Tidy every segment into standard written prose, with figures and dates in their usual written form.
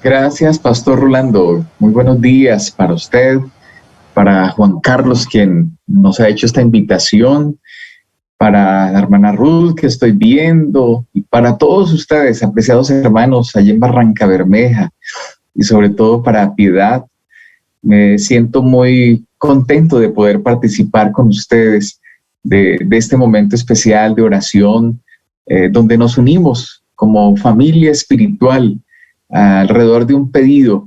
Gracias, Pastor Rolando. Muy buenos días para usted, para Juan Carlos, quien nos ha hecho esta invitación, para la hermana Ruth, que estoy viendo, y para todos ustedes, apreciados hermanos, allí en Barranca Bermeja, y sobre todo para Piedad. Me siento muy contento de poder participar con ustedes de este momento especial de oración, donde nos unimos como familia espiritual alrededor de un pedido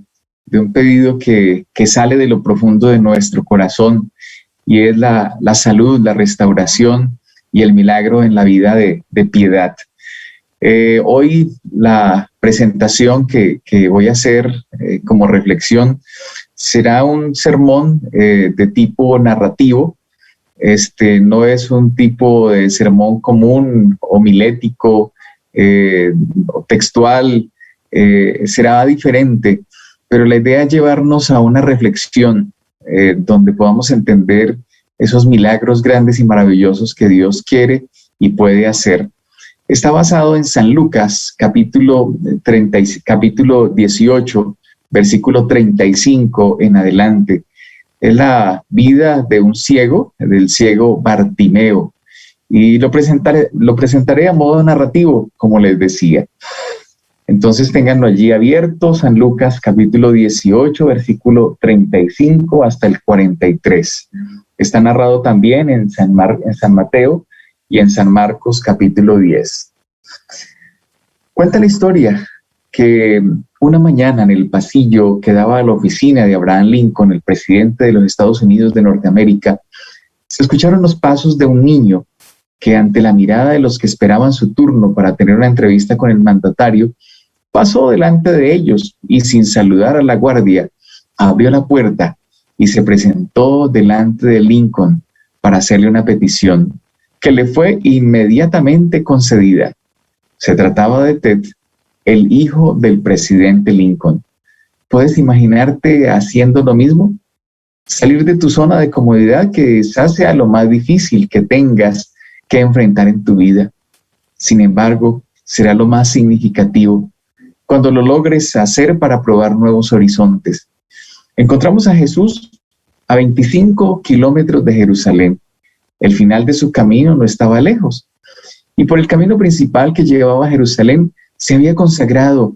que sale de lo profundo de nuestro corazón, y es la salud, la restauración y el milagro en la vida de Piedad. Hoy la presentación que voy a hacer como reflexión será un sermón de tipo narrativo. No es un tipo de sermón común, homilético, textual. Será diferente, pero la idea es llevarnos a una reflexión donde podamos entender esos milagros grandes y maravillosos que Dios quiere y puede hacer. Está basado en San Lucas, capítulo 18, versículo 35 en adelante. Es la vida de un ciego, del ciego Bartimeo, y lo presentaré a modo narrativo, como les decía. Entonces ténganlo allí abierto, San Lucas capítulo 18, versículo 35 hasta el 43. Está narrado también en San Mateo y en San Marcos capítulo 10. Cuenta la historia que una mañana en el pasillo que daba a la oficina de Abraham Lincoln, el presidente de los Estados Unidos de Norteamérica, se escucharon los pasos de un niño que, ante la mirada de los que esperaban su turno para tener una entrevista con el mandatario, pasó delante de ellos y, sin saludar a la guardia, abrió la puerta y se presentó delante de Lincoln para hacerle una petición que le fue inmediatamente concedida. Se trataba de Ted, el hijo del presidente Lincoln. ¿Puedes imaginarte haciendo lo mismo? Salir de tu zona de comodidad, que quizás sea lo más difícil que tengas que enfrentar en tu vida. Sin embargo, será lo más significativo cuando lo logres hacer para probar nuevos horizontes. Encontramos a Jesús a 25 kilómetros de Jerusalén. El final de su camino no estaba lejos, y por el camino principal que llevaba a Jerusalén se había consagrado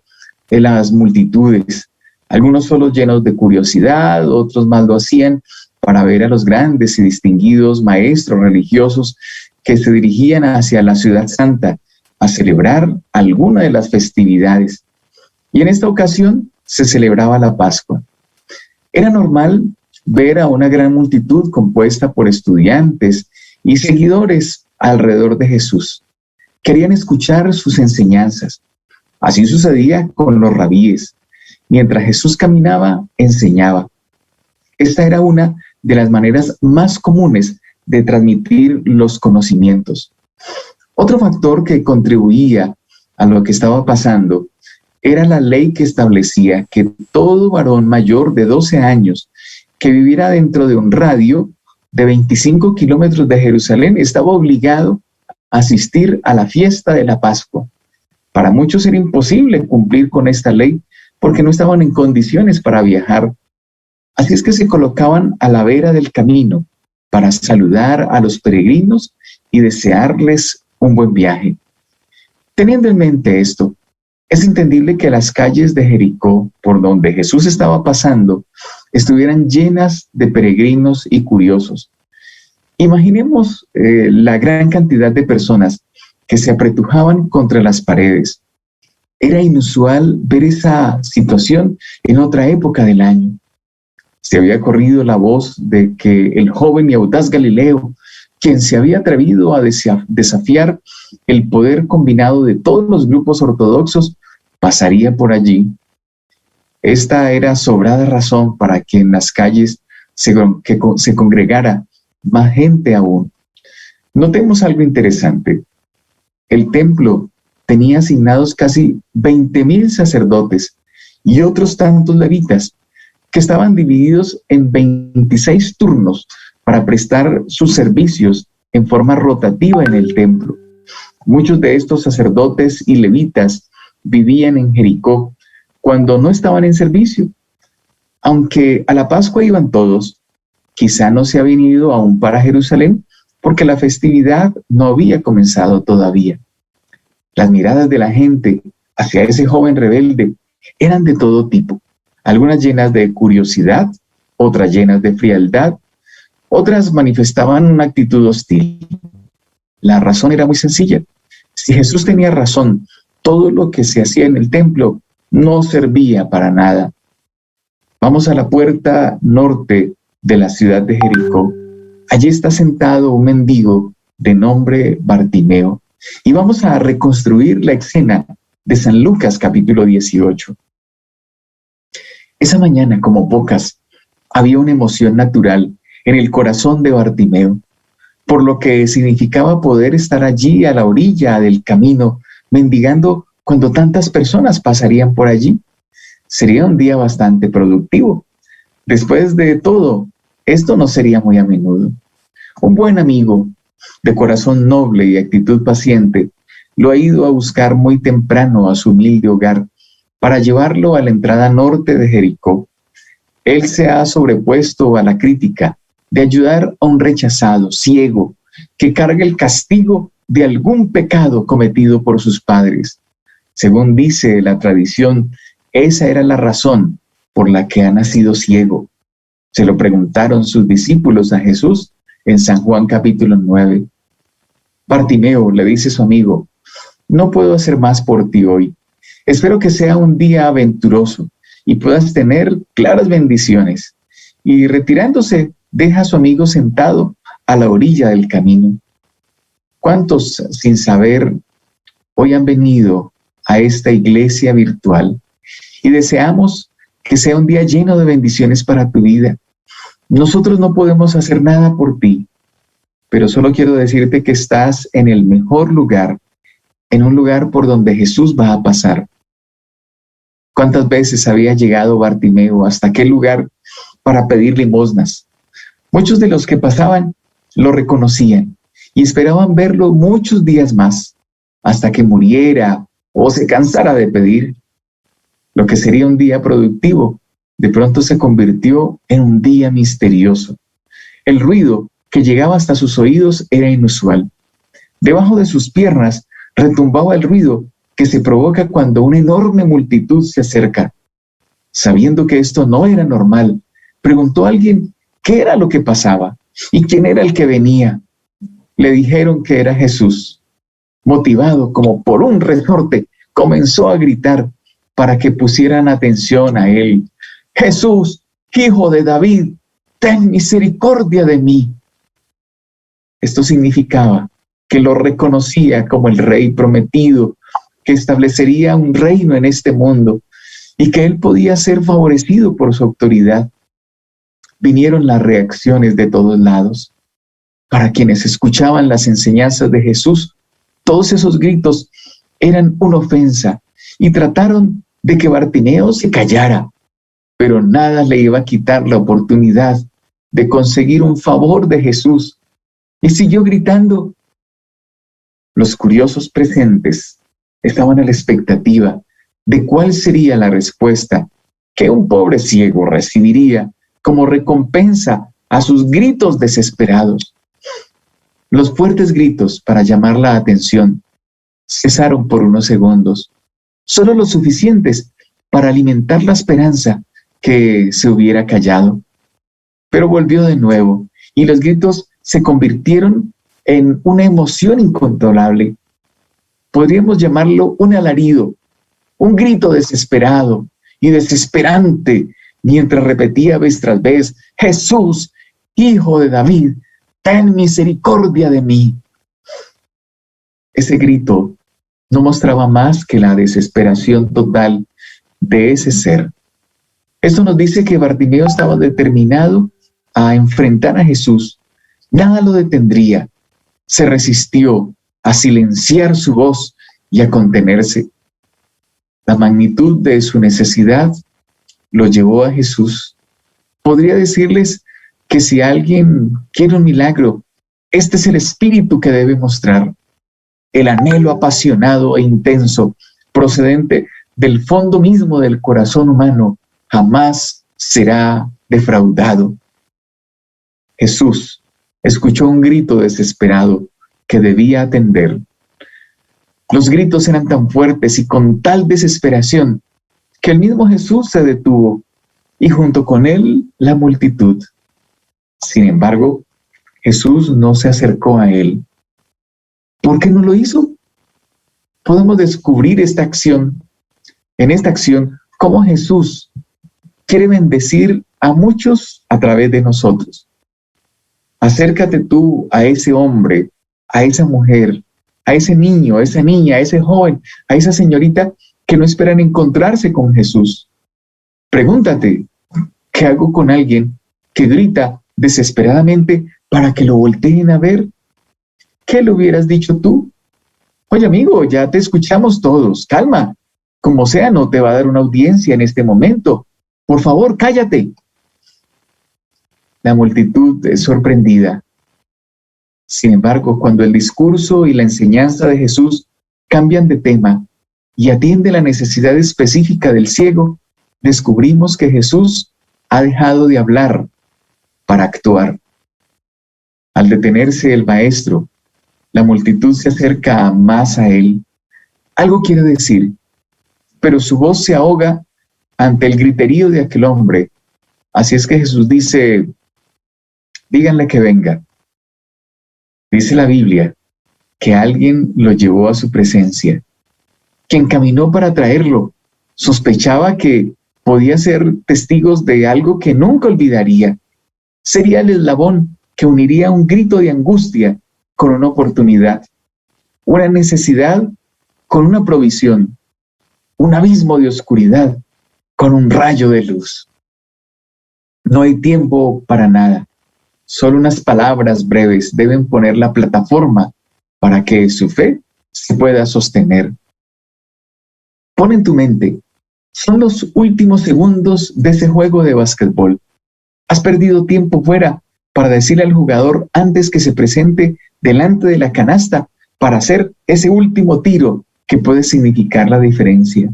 de las multitudes. Algunos solo llenos de curiosidad, otros más lo hacían para ver a los grandes y distinguidos maestros religiosos que se dirigían hacia la ciudad santa a celebrar alguna de las festividades. Y en esta ocasión se celebraba la Pascua. Era normal ver a una gran multitud compuesta por estudiantes y seguidores alrededor de Jesús. Querían escuchar sus enseñanzas. Así sucedía con los rabíes. Mientras Jesús caminaba, enseñaba. Esta era una de las maneras más comunes de transmitir los conocimientos. Otro factor que contribuía a lo que estaba pasando era la ley que establecía que todo varón mayor de 12 años que viviera dentro de un radio de 25 kilómetros de Jerusalén estaba obligado a asistir a la fiesta de la Pascua. Para muchos era imposible cumplir con esta ley porque no estaban en condiciones para viajar. Así es que se colocaban a la vera del camino para saludar a los peregrinos y desearles un buen viaje. Teniendo en mente esto, es entendible que las calles de Jericó, por donde Jesús estaba pasando, estuvieran llenas de peregrinos y curiosos. Imaginemos la gran cantidad de personas que se apretujaban contra las paredes. Era inusual ver esa situación en otra época del año. Se había corrido la voz de que el joven y audaz Galileo, quien se había atrevido a desafiar el poder combinado de todos los grupos ortodoxos, pasaría por allí. Esta era sobrada razón para que en las calles se congregara más gente aún. Notemos algo interesante. El templo tenía asignados casi 20,000 sacerdotes y otros tantos levitas, que estaban divididos en 26 turnos para prestar sus servicios en forma rotativa en el templo. Muchos de estos sacerdotes y levitas vivían en Jericó, cuando no estaban en servicio. Aunque a la Pascua iban todos, quizá no se habían ido aún para Jerusalén porque la festividad no había comenzado todavía. Las miradas de la gente hacia ese joven rebelde eran de todo tipo, algunas llenas de curiosidad, otras llenas de frialdad, otras manifestaban una actitud hostil. La razón era muy sencilla. Si Jesús tenía razón, todo lo que se hacía en el templo no servía para nada. Vamos a la puerta norte de la ciudad de Jericó. Allí está sentado un mendigo de nombre Bartimeo. Y vamos a reconstruir la escena de San Lucas capítulo 18. Esa mañana, como pocas, había una emoción natural en el corazón de Bartimeo, por lo que significaba poder estar allí a la orilla del camino, mendigando cuando tantas personas pasarían por allí. Sería un día bastante productivo. Después de todo, esto no sería muy a menudo. Un buen amigo, de corazón noble y actitud paciente, lo ha ido a buscar muy temprano a su humilde hogar para llevarlo a la entrada norte de Jericó. Él se ha sobrepuesto a la crítica de ayudar a un rechazado, ciego, que carga el castigo de algún pecado cometido por sus padres. Según dice la tradición, esa era la razón por la que ha nacido ciego. Se lo preguntaron sus discípulos a Jesús en San Juan capítulo 9. Bartimeo, le dice su amigo, no puedo hacer más por ti hoy. Espero que sea un día aventuroso y puedas tener claras bendiciones. Y retirándose, deja a su amigo sentado a la orilla del camino. ¿Cuántos, sin saber, hoy han venido a esta iglesia virtual y deseamos que sea un día lleno de bendiciones para tu vida? Nosotros no podemos hacer nada por ti, pero solo quiero decirte que estás en el mejor lugar, en un lugar por donde Jesús va a pasar. ¿Cuántas veces había llegado Bartimeo hasta aquel lugar para pedir limosnas? Muchos de los que pasaban lo reconocían y esperaban verlo muchos días más, hasta que muriera o se cansara de pedir. Lo que sería un día productivo, de pronto se convirtió en un día misterioso. El ruido que llegaba hasta sus oídos era inusual. Debajo de sus piernas retumbaba el ruido que se provoca cuando una enorme multitud se acerca. Sabiendo que esto no era normal, preguntó a alguien qué era lo que pasaba y quién era el que venía. Le dijeron que era Jesús. Motivado como por un resorte, comenzó a gritar para que pusieran atención a él. Jesús, hijo de David, ten misericordia de mí. Esto significaba que lo reconocía como el rey prometido, que establecería un reino en este mundo y que él podía ser favorecido por su autoridad. Vinieron las reacciones de todos lados. Para quienes escuchaban las enseñanzas de Jesús, todos esos gritos eran una ofensa y trataron de que Bartimeo se callara, pero nada le iba a quitar la oportunidad de conseguir un favor de Jesús. Y siguió gritando. Los curiosos presentes estaban a la expectativa de cuál sería la respuesta que un pobre ciego recibiría como recompensa a sus gritos desesperados. Los fuertes gritos para llamar la atención cesaron por unos segundos, solo lo suficientes para alimentar la esperanza que se hubiera callado. Pero volvió de nuevo y los gritos se convirtieron en una emoción incontrolable. Podríamos llamarlo un alarido, un grito desesperado y desesperante, mientras repetía vez tras vez, Jesús, hijo de David, ten misericordia de mí. Ese grito no mostraba más que la desesperación total de ese ser. Esto nos dice que Bartimeo estaba determinado a enfrentar a Jesús. Nada lo detendría. Se resistió a silenciar su voz y a contenerse. La magnitud de su necesidad lo llevó a Jesús. Podría decirles que si alguien quiere un milagro, este es el espíritu que debe mostrar. El anhelo apasionado e intenso procedente del fondo mismo del corazón humano, jamás será defraudado. Jesús escuchó un grito desesperado que debía atender. Los gritos eran tan fuertes y con tal desesperación que el mismo Jesús se detuvo y junto con él la multitud. Sin embargo, Jesús no se acercó a él. ¿Por qué no lo hizo? Podemos descubrir en esta acción, cómo Jesús quiere bendecir a muchos a través de nosotros. Acércate tú a ese hombre, a esa mujer, a ese niño, a esa niña, a ese joven, a esa señorita que no esperan encontrarse con Jesús. Pregúntate, ¿qué hago con alguien que grita desesperadamente para que lo volteen a ver? ¿Qué le hubieras dicho tú? Oye, amigo, ya te escuchamos todos, calma. Como sea, no te va a dar una audiencia en este momento. Por favor, cállate. La multitud es sorprendida. Sin embargo, cuando el discurso y la enseñanza de Jesús cambian de tema y atiende la necesidad específica del ciego, descubrimos que Jesús ha dejado de hablar para actuar. Al detenerse el maestro, la multitud se acerca más a él. Algo quiere decir, pero su voz se ahoga ante el griterío de aquel hombre. Así es que Jesús dice, díganle que venga. Dice la Biblia que alguien lo llevó a su presencia. Quien caminó para traerlo sospechaba que podía ser testigos de algo que nunca olvidaría. Sería el eslabón que uniría un grito de angustia con una oportunidad, una necesidad con una provisión, un abismo de oscuridad con un rayo de luz. No hay tiempo para nada. Solo unas palabras breves deben poner la plataforma para que su fe se pueda sostener. Pon en tu mente, son los últimos segundos de ese juego de básquetbol. Has perdido tiempo fuera para decirle al jugador antes que se presente delante de la canasta para hacer ese último tiro que puede significar la diferencia.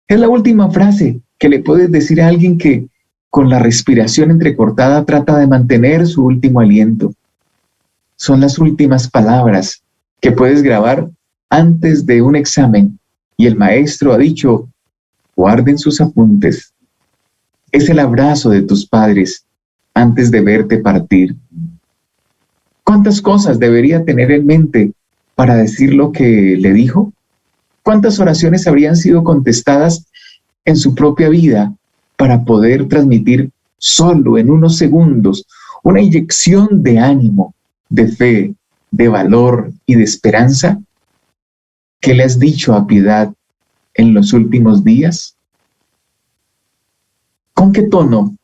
Es la última frase que le puedes decir a alguien que con la respiración entrecortada trata de mantener su último aliento. Son las últimas palabras que puedes grabar antes de un examen y el maestro ha dicho, guarden sus apuntes. Es el abrazo de tus padres antes de verte partir. ¿Cuántas cosas debería tener en mente para decir lo que le dijo? ¿Cuántas oraciones habrían sido contestadas en su propia vida para poder transmitir solo en unos segundos una inyección de ánimo, de fe, de valor y de esperanza? ¿Qué le has dicho a Piedad en los últimos días? ¿Con qué tono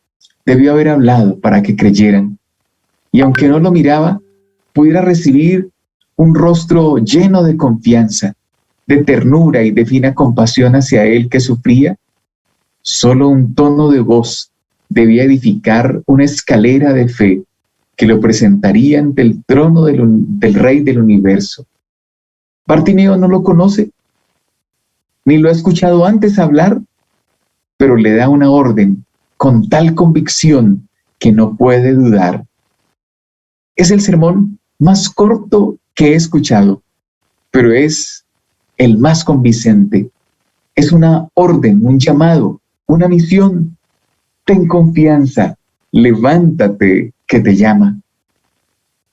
debió haber hablado para que creyeran? Y aunque no lo miraba, pudiera recibir un rostro lleno de confianza, de ternura y de fina compasión hacia él que sufría. Solo un tono de voz debía edificar una escalera de fe que lo presentaría ante el trono del Rey del Universo. Bartimeo no lo conoce, ni lo ha escuchado antes hablar, pero le da una orden con tal convicción que no puede dudar. Es el sermón más corto que he escuchado, pero es el más convincente. Es una orden, un llamado, una misión. Ten confianza, levántate, que te llama.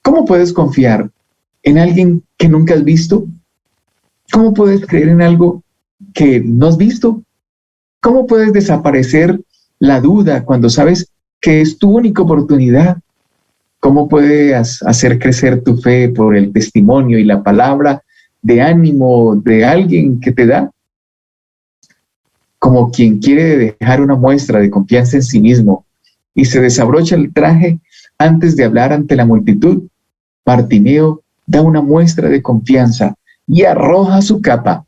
¿Cómo puedes confiar en alguien que nunca has visto? ¿Cómo puedes creer en algo que no has visto? ¿Cómo puedes desaparecer la duda cuando sabes que es tu única oportunidad? ¿Cómo puedes hacer crecer tu fe por el testimonio y la palabra de ánimo de alguien que te da? Como quien quiere dejar una muestra de confianza en sí mismo y se desabrocha el traje antes de hablar ante la multitud, Bartimeo da una muestra de confianza y arroja su capa,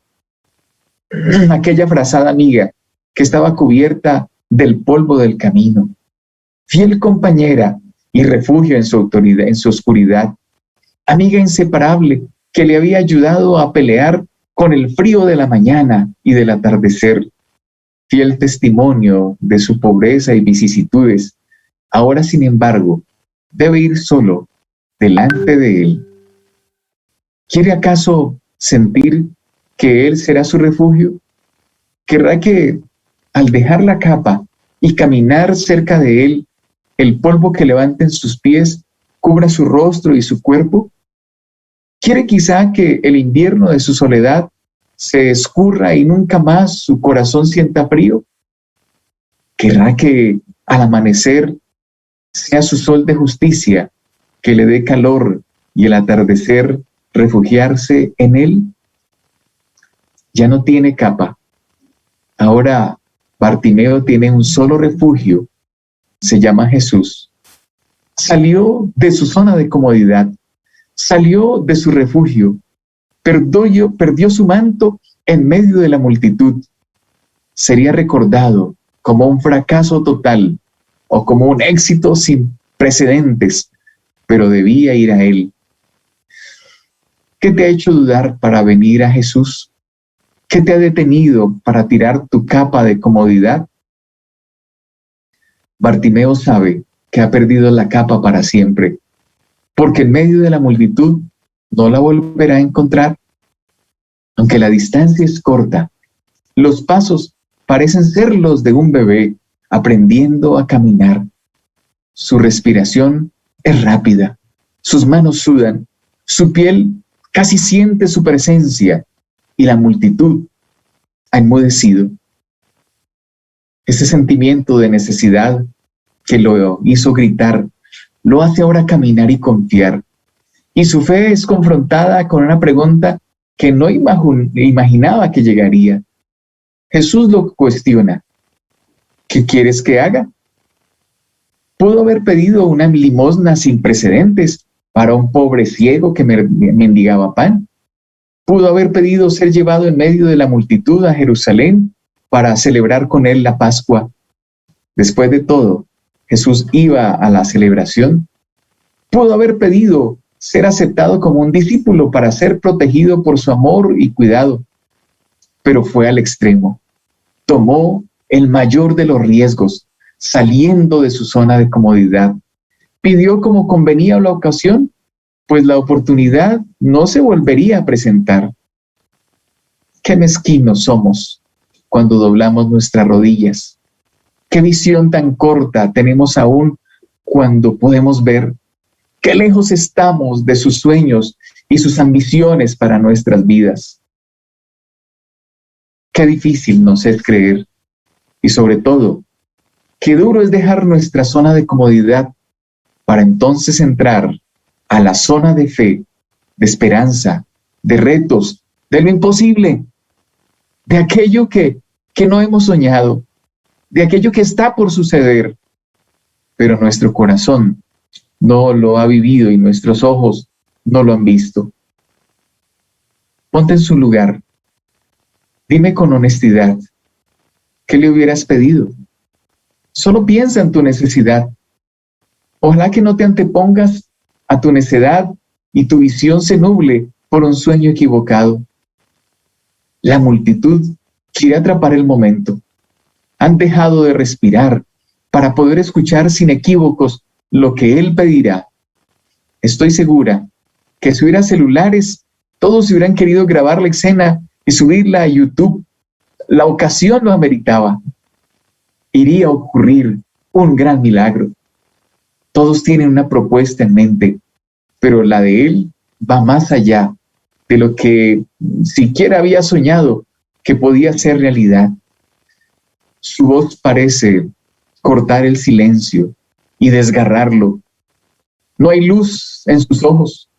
aquella frazada amiga que estaba cubierta del polvo del camino, fiel compañera y refugio en su autoridad, en su oscuridad, amiga inseparable que le había ayudado a pelear con el frío de la mañana y del atardecer, fiel testimonio de su pobreza y vicisitudes, ahora sin embargo debe ir solo delante de él. ¿Quiere acaso sentir que él será su refugio? ¿Querrá que al dejar la capa y caminar cerca de él, el polvo que levanten sus pies cubra su rostro y su cuerpo? ¿Quiere quizá que el invierno de su soledad se escurra y nunca más su corazón sienta frío? ¿Querrá que al amanecer sea su sol de justicia que le dé calor y el atardecer refugiarse en él? Ya no tiene capa. Ahora Bartimeo tiene un solo refugio. Se llama Jesús. Salió de su zona de comodidad. Salió de su refugio. Perdió su manto en medio de la multitud. Sería recordado como un fracaso total o como un éxito sin precedentes, pero debía ir a él. ¿Qué te ha hecho dudar para venir a Jesús? ¿Qué te ha detenido para tirar tu capa de comodidad? Bartimeo sabe que ha perdido la capa para siempre, porque en medio de la multitud no la volverá a encontrar. Aunque la distancia es corta, los pasos parecen ser los de un bebé aprendiendo a caminar. Su respiración es rápida, sus manos sudan, su piel casi siente su presencia y la multitud ha enmudecido. Ese sentimiento de necesidad que lo hizo gritar, lo hace ahora caminar y confiar. Y su fe es confrontada con una pregunta que no imaginaba que llegaría. Jesús lo cuestiona. ¿Qué quieres que haga? Pudo haber pedido una limosna sin precedentes para un pobre ciego que mendigaba pan. Pudo haber pedido ser llevado en medio de la multitud a Jerusalén para celebrar con él la Pascua. Después de todo, Jesús iba a la celebración. Pudo haber pedido ser aceptado como un discípulo para ser protegido por su amor y cuidado, pero fue al extremo. Tomó el mayor de los riesgos, saliendo de su zona de comodidad. Pidió como convenía la ocasión, pues la oportunidad no se volvería a presentar. Qué mezquinos somos cuando doblamos nuestras rodillas. Qué visión tan corta tenemos aún cuando podemos ver. Qué lejos estamos de sus sueños y sus ambiciones para nuestras vidas. Qué difícil nos es creer. Y sobre todo, qué duro es dejar nuestra zona de comodidad para entonces entrar a la zona de fe, de esperanza, de retos, de lo imposible, de aquello que no hemos soñado, de aquello que está por suceder, pero nuestro corazón no lo ha vivido y nuestros ojos no lo han visto. Ponte en su lugar. Dime con honestidad, ¿qué le hubieras pedido? Solo piensa en tu necesidad. Ojalá que no te antepongas a tu necedad y tu visión se nuble por un sueño equivocado. La multitud quiere atrapar el momento. Han dejado de respirar para poder escuchar sin equívocos lo que Él pedirá. Estoy segura que si hubiera celulares, todos hubieran querido grabar la escena y subirla a YouTube. La ocasión lo ameritaba. Iría a ocurrir un gran milagro. Todos tienen una propuesta en mente, pero la de Él va más allá de lo que siquiera había soñado que podía ser realidad. Su voz parece cortar el silencio y desgarrarlo. No hay luz en sus ojos,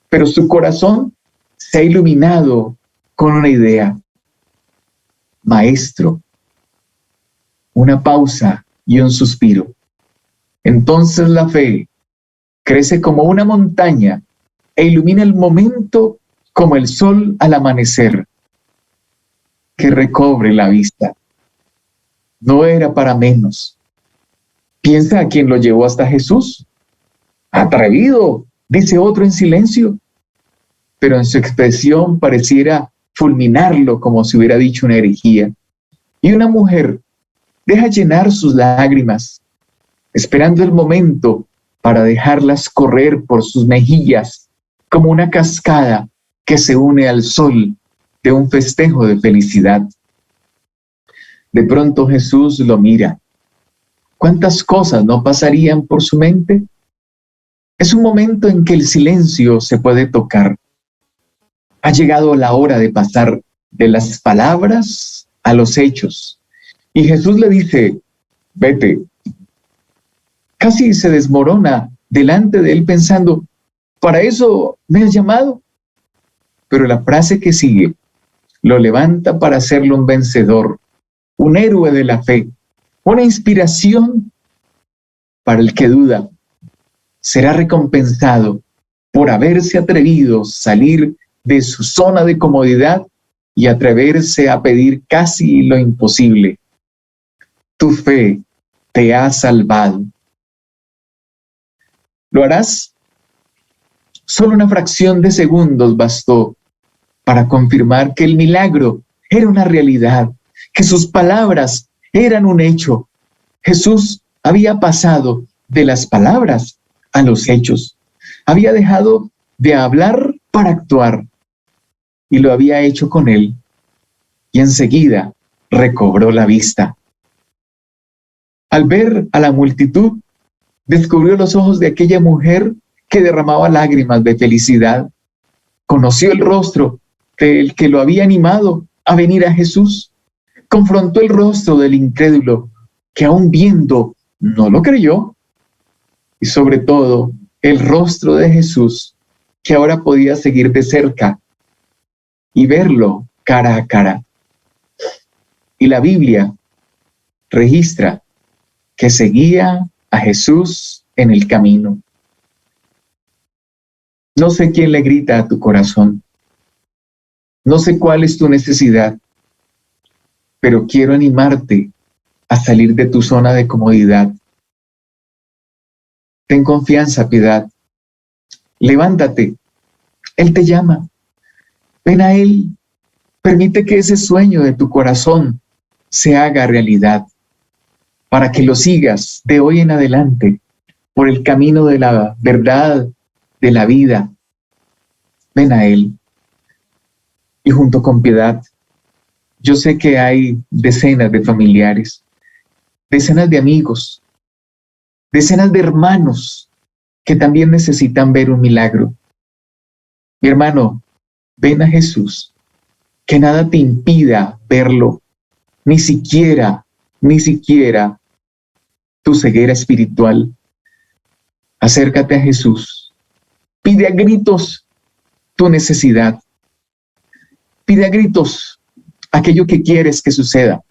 pero su corazón se ha iluminado con una idea. Maestro. Una pausa y un suspiro. Entonces la fe crece como una montaña e ilumina el momento como el sol al amanecer. Que recobre la vista. No era para menos. Piensa a quien lo llevó hasta Jesús. Atrevido, dice otro en silencio, pero en su expresión pareciera fulminarlo como si hubiera dicho una herejía. Y una mujer deja llenar sus lágrimas, esperando el momento para dejarlas correr por sus mejillas como una cascada que se une al sol de un festejo de felicidad. De pronto Jesús lo mira. ¿Cuántas cosas no pasarían por su mente? Es un momento en que el silencio se puede tocar. Ha llegado la hora de pasar de las palabras a los hechos. Y Jesús le dice, vete. Casi se desmorona delante de él pensando, ¿para eso me has llamado? Pero la frase que sigue lo levanta para hacerlo un vencedor, un héroe de la fe, una inspiración para el que duda. Será recompensado por haberse atrevido a salir de su zona de comodidad y atreverse a pedir casi lo imposible. Tu fe te ha salvado. ¿Lo harás? Solo una fracción de segundos bastó para confirmar que el milagro era una realidad, que sus palabras eran un hecho. Jesús había pasado de las palabras a los hechos. Había dejado de hablar para actuar y lo había hecho con él. Y enseguida recobró la vista. Al ver a la multitud, descubrió los ojos de aquella mujer que derramaba lágrimas de felicidad. Conoció el rostro del que lo había animado a venir a Jesús. Confrontó el rostro del incrédulo que aún viendo no lo creyó. Y sobre todo, el rostro de Jesús que ahora podía seguir de cerca y verlo cara a cara. Y la Biblia registra que seguía a Jesús en el camino. No sé quién le grita a tu corazón. No sé cuál es tu necesidad, pero quiero animarte a salir de tu zona de comodidad. Ten confianza, Piedad. Levántate. Él te llama. Ven a Él. Permite que ese sueño de tu corazón se haga realidad, para que lo sigas de hoy en adelante por el camino de la verdad, de la vida. Ven a Él. Y junto con Piedad, yo sé que hay decenas de familiares, decenas de amigos, decenas de hermanos que también necesitan ver un milagro. Mi hermano, ven a Jesús, que nada te impida verlo, ni siquiera tu ceguera espiritual. Acércate a Jesús, pide a gritos tu necesidad, pide a gritos aquello que quieres que suceda.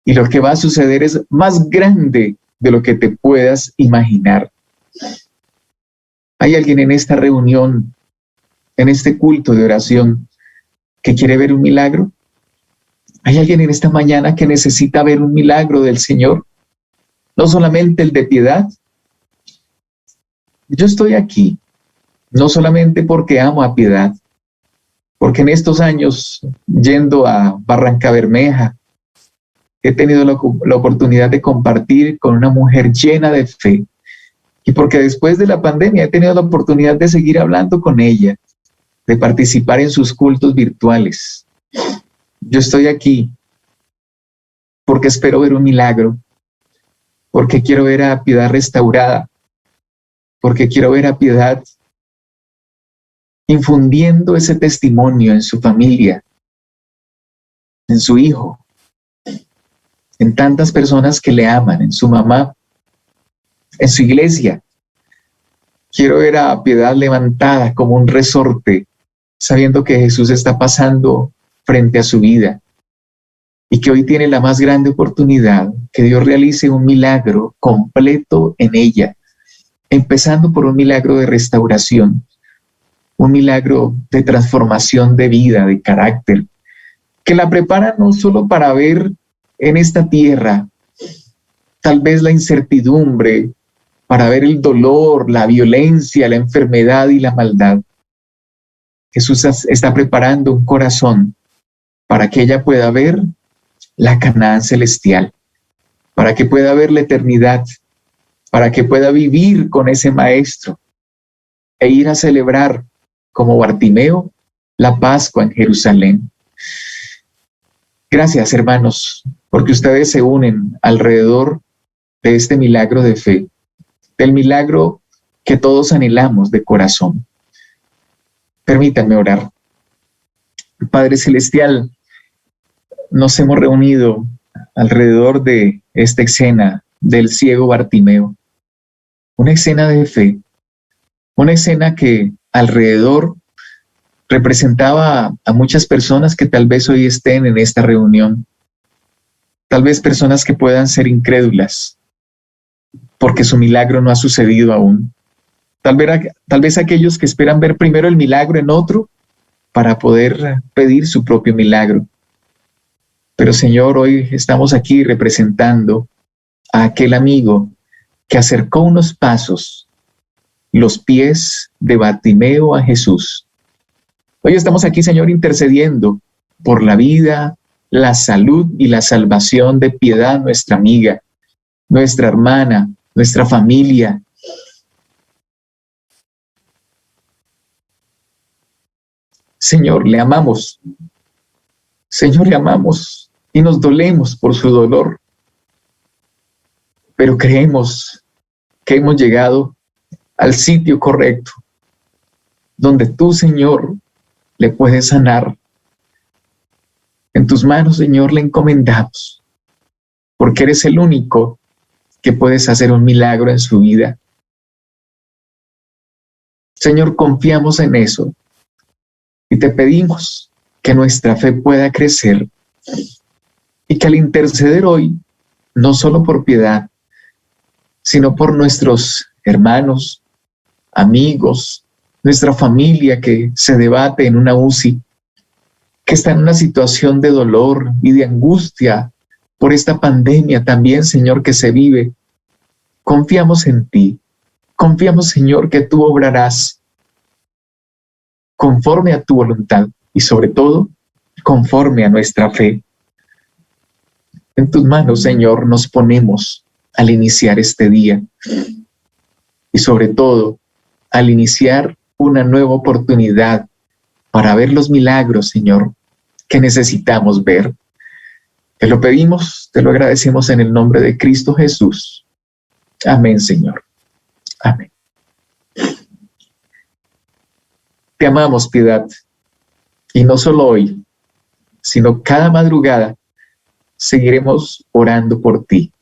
Y lo que va a suceder es más grande de lo que te puedas imaginar. ¿Hay alguien en esta reunión, en este culto de oración, que quiere ver un milagro? ¿Hay alguien en esta mañana que necesita ver un milagro del Señor? No solamente el de Piedad. Yo estoy aquí, no solamente porque amo a Piedad, porque en estos años, yendo a Barranca Bermeja, he tenido la oportunidad de compartir con una mujer llena de fe, y porque después de la pandemia he tenido la oportunidad de seguir hablando con ella, de participar en sus cultos virtuales. Yo estoy aquí porque espero ver un milagro, porque quiero ver a Piedad restaurada, porque quiero ver a Piedad infundiendo ese testimonio en su familia, en su hijo, en tantas personas que le aman, en su mamá, en su iglesia. Quiero ver a Piedad levantada como un resorte, sabiendo que Jesús está pasando frente a su vida y que hoy tiene la más grande oportunidad que Dios realice un milagro completo en ella, empezando por un milagro de restauración, un milagro de transformación de vida, de carácter, que la prepara no solo para ver en esta tierra tal vez la incertidumbre, para ver el dolor, la violencia, la enfermedad y la maldad, Jesús está preparando un corazón para que ella pueda ver la Canaán celestial, para que pueda ver la eternidad, para que pueda vivir con ese maestro e ir a celebrar como Bartimeo la Pascua en Jerusalén. Gracias, hermanos, porque ustedes se unen alrededor de este milagro de fe, del milagro que todos anhelamos de corazón. Permítanme orar. Padre Celestial, nos hemos reunido alrededor de esta escena del ciego Bartimeo, una escena de fe, una escena que alrededor representaba a muchas personas que tal vez hoy estén en esta reunión, tal vez personas que puedan ser incrédulas porque su milagro no ha sucedido aún, tal vez aquellos que esperan ver primero el milagro en otro para poder pedir su propio milagro. Pero Señor, hoy estamos aquí representando a aquel amigo que acercó unos pasos, los pies de Bartimeo a Jesús. Hoy estamos aquí, Señor, intercediendo por la vida, la salud y la salvación de Piedad, nuestra amiga, nuestra hermana, nuestra familia. Señor, le amamos. Señor, le amamos y nos dolemos por su dolor. Pero creemos que hemos llegado al sitio correcto, donde tú, Señor, le puedes sanar. En tus manos, Señor, le encomendamos, porque eres el único que puedes hacer un milagro en su vida. Señor, confiamos en eso y te pedimos que nuestra fe pueda crecer y que al interceder hoy, no solo por Piedad, sino por nuestros hermanos, amigos, nuestra familia que se debate en una UCI, que está en una situación de dolor y de angustia por esta pandemia también, Señor, que se vive. Confiamos en ti. Confiamos, Señor, que tú obrarás conforme a tu voluntad y sobre todo conforme a nuestra fe. En tus manos, Señor, nos ponemos al iniciar este día y sobre todo al iniciar una nueva oportunidad para ver los milagros, Señor, que necesitamos ver. Te lo pedimos, te lo agradecemos en el nombre de Cristo Jesús. Amén, Señor. Amén. Te amamos, Piedad, y no solo hoy, sino cada madrugada seguiremos orando por ti.